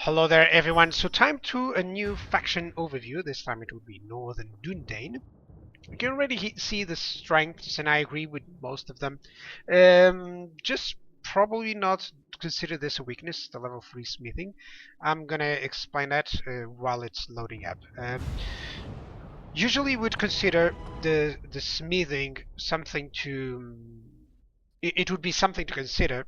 Hello there everyone, so time to a new faction overview. This time it would be Northern Dunedain. You can already see the strengths and I agree with most of them. Just probably not consider this a weakness, the level 3 smithing. I'm gonna explain that while it's loading up. Usually would consider the smithing something to... it would be something to consider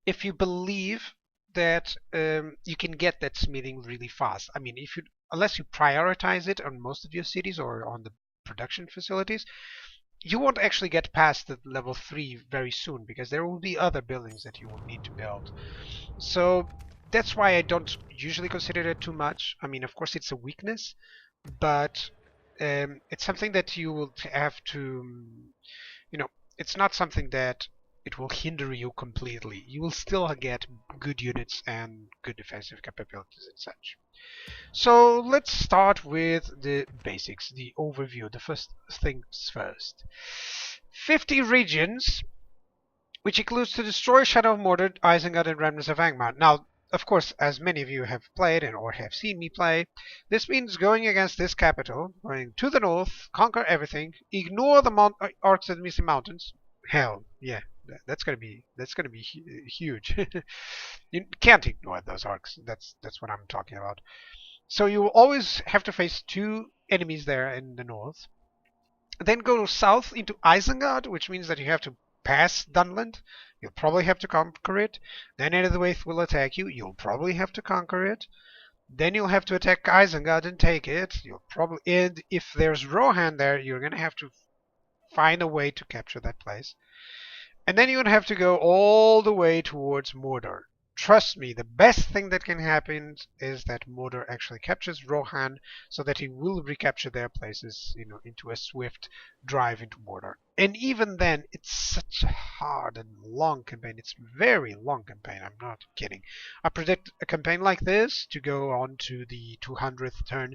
if you believe that you can get that smithing really fast. I mean, if you unless you prioritize it on most of your cities or on the production facilities, you won't actually get past the level 3 very soon because there will be other buildings that you will need to build. So that's why I don't usually consider it too much. I mean, of course, it's a weakness, but it's something that you will have to, it's not something that it will hinder you completely. You will still get good units and good defensive capabilities and such. So let's start with the basics, the overview, the first things first. 50 regions, which includes to destroy Shadow of Mordor, Isengard, and Remnants of Angmar. Now, of course, as many of you have played and or have seen me play, this means going against this capital, going to the north, conquer everything, ignore the orcs of the Misty Mountains. Hell, yeah, that's gonna be huge. You can't ignore those orcs. That's what I'm talking about. So you will always have to face two enemies there in the north. Then go south into Isengard, which means that you have to pass Dunland. You'll probably have to conquer it. Then Edithwaite will attack you. You'll probably have to conquer it. Then you'll have to attack Isengard and take it. And if there's Rohan there, you're gonna have to find a way to capture that place. And then you're gonna have to go all the way towards Mordor. Trust me, the best thing that can happen is that Mordor actually captures Rohan so that he will recapture their places, into a swift drive into Mordor. And even then, it's such a hard and long campaign. It's a very long campaign, I'm not kidding. I predict a campaign like this to go on to the 200th turn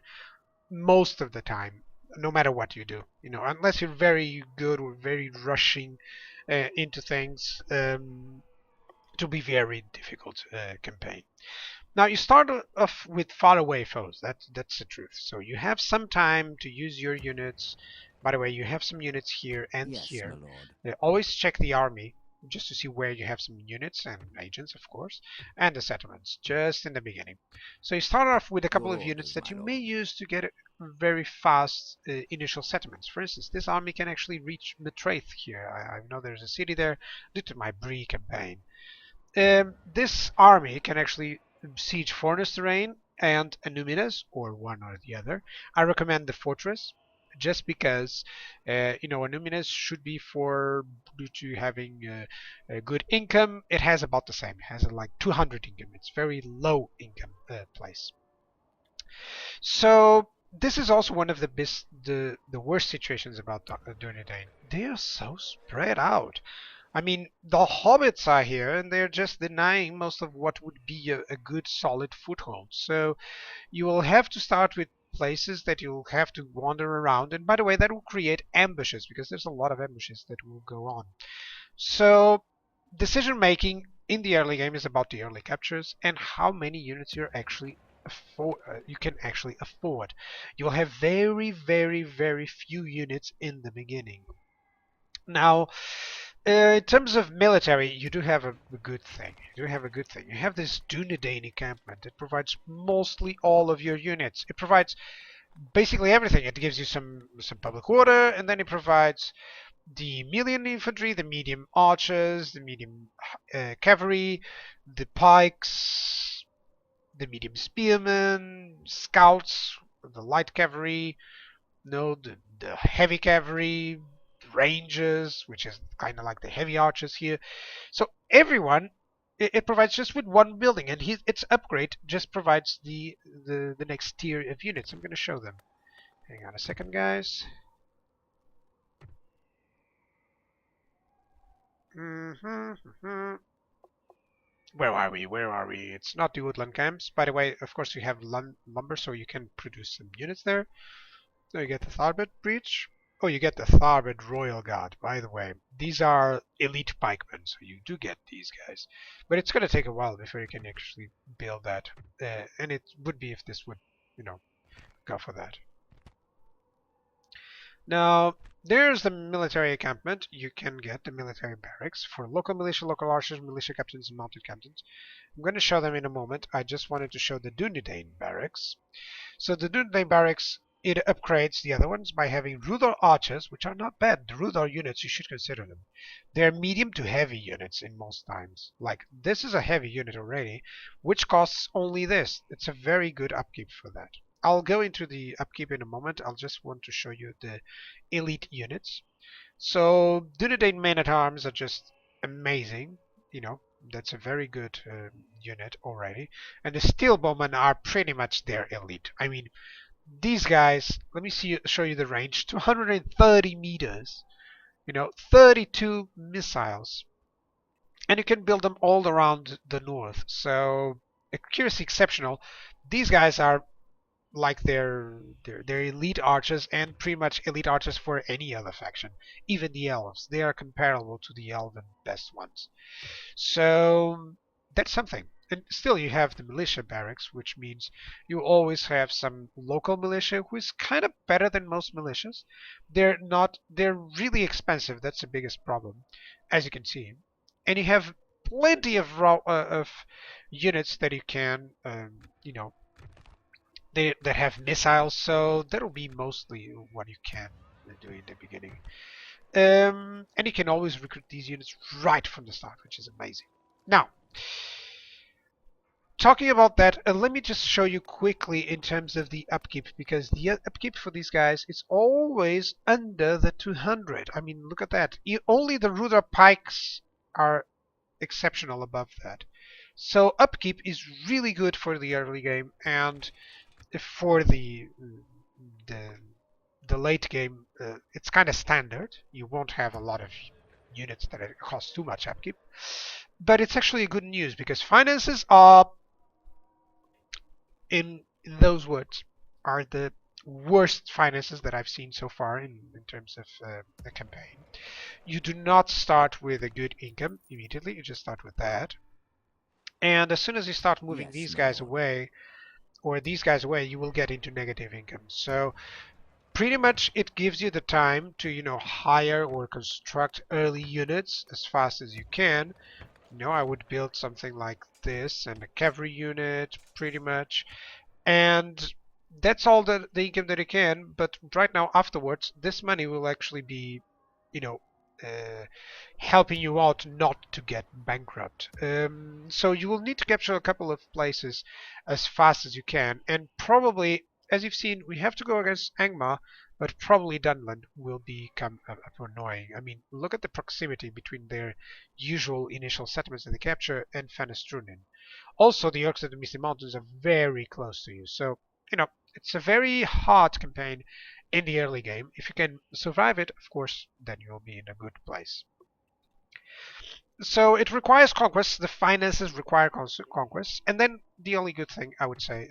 most of the time, no matter what you do. Unless you're very good or very rushing into things, to be very difficult campaign. Now you start off with far away foes. That's the truth. So you have some time to use your units. By the way, you have some units here and Yes, here. my lord. Always check the army just to see where you have some units and agents, of course, and the settlements just in the beginning. So you start off with a couple Your of units orders, that my you lord. may use to get very fast initial settlements. For instance, this army can actually reach Matraith here. I know there's a city there due to my Bree campaign. This army can actually siege Forest Terrain and Anuminas, or one or the other. I recommend the Fortress, just because Anuminas should be for due to having a good income. It has about the same. It has like 200 income. It's very low income place. So this is also one of the worst situations about Dunedain. They are so spread out. I mean, the hobbits are here and they're just denying most of what would be a good solid foothold. So you will have to start with places that you'll have to wander around. And by the way, that will create ambushes because there's a lot of ambushes that will go on. So decision making in the early game is about the early captures and how many units you can actually afford. You will have very, very, very few units in the beginning. Now, in terms of military, you do have a good thing. You have this Dunedain encampment that provides mostly all of your units. It provides basically everything. It gives you some public order, and then it provides the million infantry, the medium archers, the medium cavalry, the pikes, the medium spearmen, scouts, the light cavalry, the heavy cavalry, rangers, which is kind of like the heavy archers here. So everyone, it provides just with one building, and its upgrade just provides the next tier of units. I'm going to show them. Hang on a second, guys. Where are we? Where are we? It's not the woodland camps. By the way, of course, we have lumber, so you can produce some units there. So you get the Tharbit Breach. Oh, you get the Tharbad Royal Guard, by the way. These are elite pikemen, so you do get these guys. But it's going to take a while before you can actually build that. And it would be if this would, go for that. Now, there's the military encampment. You can get the military barracks for local militia, local archers, militia captains, and mounted captains. I'm going to show them in a moment. I just wanted to show the Dunedain barracks. So the Dunedain barracks, it upgrades the other ones by having Rudor archers, which are not bad. The Rudor units, you should consider them. They're medium to heavy units in most times. Like, this is a heavy unit already, which costs only this. It's a very good upkeep for that. I'll go into the upkeep in a moment. I'll just want to show you the elite units. So Dunedain men-at-arms are just amazing. That's a very good unit already. And the steel bowmen are pretty much their elite. I mean, these guys, let me show you the range. 230 meters. 32 missiles. And you can build them all around the north. So accuracy exceptional. These guys are like they're elite archers and pretty much elite archers for any other faction. Even the elves, they are comparable to the elven best ones. So that's something. And still you have the militia barracks, which means you always have some local militia who is kind of better than most militias. They're really expensive. That's the biggest problem, as you can see. And you have plenty of units that you can, that have missiles, so that'll be mostly what you can do in the beginning. And you can always recruit these units right from the start, which is amazing. Now, talking about that, let me just show you quickly in terms of the upkeep, because the upkeep for these guys is always under the 200. I mean, look at that. Only the Rudor pikes are exceptional above that. So upkeep is really good for the early game, and for the late game, it's kind of standard. You won't have a lot of units that cost too much upkeep, but it's actually good news because finances are, in those words, are the worst finances that I've seen so far in terms of the campaign. You do not start with a good income immediately. You just start with that, and as soon as you start moving these guys away, or these guys away, you will get into negative income. So pretty much it gives you the time to, hire or construct early units as fast as you can. I would build something like this and a cavalry unit pretty much. And that's all the income that you can. But right now, afterwards, this money will actually be, helping you out not to get bankrupt. So you will need to capture a couple of places as fast as you can, and probably, as you've seen, we have to go against Angmar, but probably Dunland will become annoying. I mean, look at the proximity between their usual initial settlements that they capture and Fanastrunin. Also, the Orcs of the Misty Mountains are very close to you, so it's a very hard campaign in the early game. If you can survive it, of course, then you'll be in a good place. So it requires conquests. The finances require conquests. And then the only good thing I would say,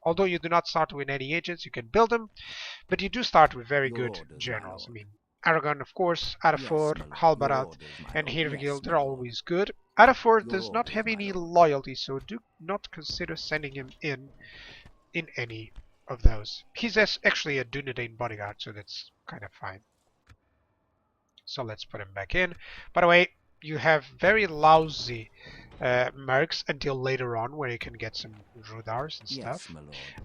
although you do not start with any agents, you can build them, but you do start with very good generals. I mean, Aragon, of course, Arafor, Halbarat, and Hirvigil, they're always good. Arafor does not have any loyalty, so do not consider sending him in any of those. He's actually a Dunedain bodyguard, so that's kind of fine. So let's put him back in. By the way, you have very lousy mercs until later on, where you can get some Rudars and stuff.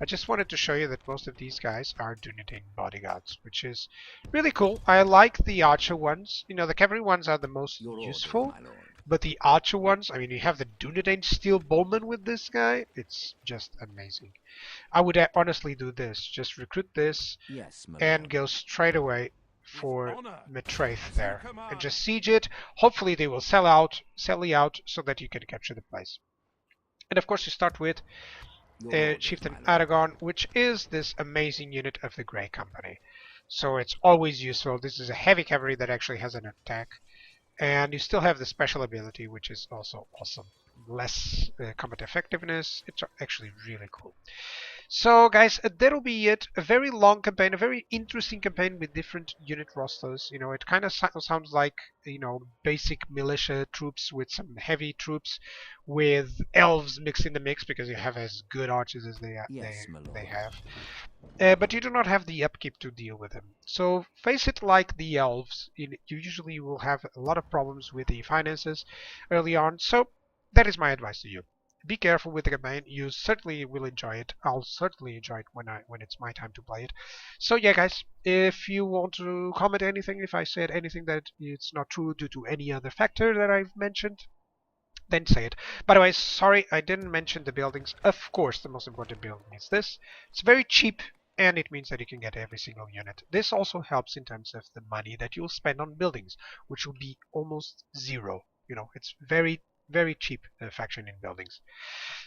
I just wanted to show you that most of these guys are Dunedain bodyguards, which is really cool. I like the archer ones. The cavalry ones are the most useful, but the archer ones, I mean, you have the Dunedain steel bowman with this guy. It's just amazing. I would honestly do this. Just recruit this and go straight away for Matraith there and just siege it. Hopefully they will sell you out so that you can capture the place. And of course you start with Chieftain Aragon, which is this amazing unit of the Grey Company. So it's always useful. This is a heavy cavalry that actually has an attack, and you still have the special ability, which is also awesome. Less combat effectiveness. It's actually really cool. So guys, that'll be it. A very long campaign, a very interesting campaign with different unit rosters. You know, it kind of sounds like, you know, basic militia troops with some heavy troops with elves mixed in the mix, because you have as good archers as Yes, my they lord. have. But you do not have the upkeep to deal with them. So face it like the elves. You usually will have a lot of problems with the finances early on. So that is my advice to you. Be careful with the campaign. You certainly will enjoy it. I'll certainly enjoy it when it's my time to play it. So yeah, guys, if you want to comment anything, if I said anything that it's not true due to any other factor that I've mentioned, then say it. By the way, sorry, I didn't mention the buildings. Of course, the most important building is this. It's very cheap, and it means that you can get every single unit. This also helps in terms of the money that you'll spend on buildings, which will be almost zero. You know, it's very, very cheap faction in buildings.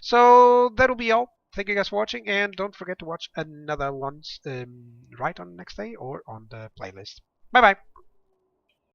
So that'll be all. Thank you guys for watching, and don't forget to watch another ones right on next day or on the playlist. Bye bye.